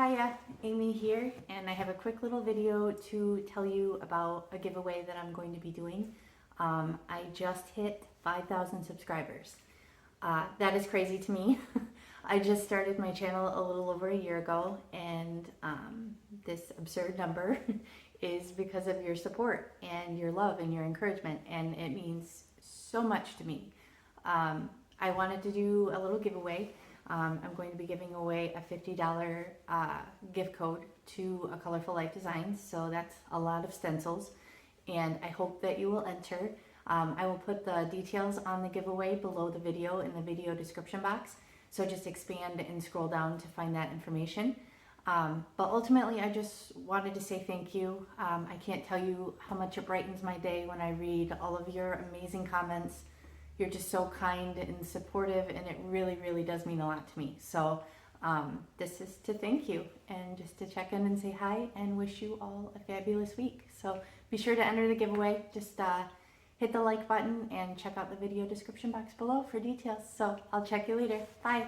Hiya, Amy here, and I have a quick little video to tell you about a giveaway that I'm going to be doing. I just hit 5,000 subscribers. That is crazy to me. I just started my channel a little over a year ago, and this absurd number is because of your support and your love and your encouragement, and it means so much to me. I wanted to do a little giveaway. I'm going to be giving away a $50 gift code to a Colorful Life Designs, so that's a lot of stencils, and I hope that you will enter. I will put the details on the giveaway below the video in the video description box, so just expand and scroll down to find that information. But ultimately, I just wanted to say thank you. I can't tell you how much it brightens my day when I read all of your amazing comments. You're just so kind and supportive, and it really, really does mean a lot to me. So this is to thank you and just to check in and say hi and wish you all a fabulous week. So be sure to enter the giveaway. Just hit the like button and check out the video description box below for details. So I'll check you later. Bye.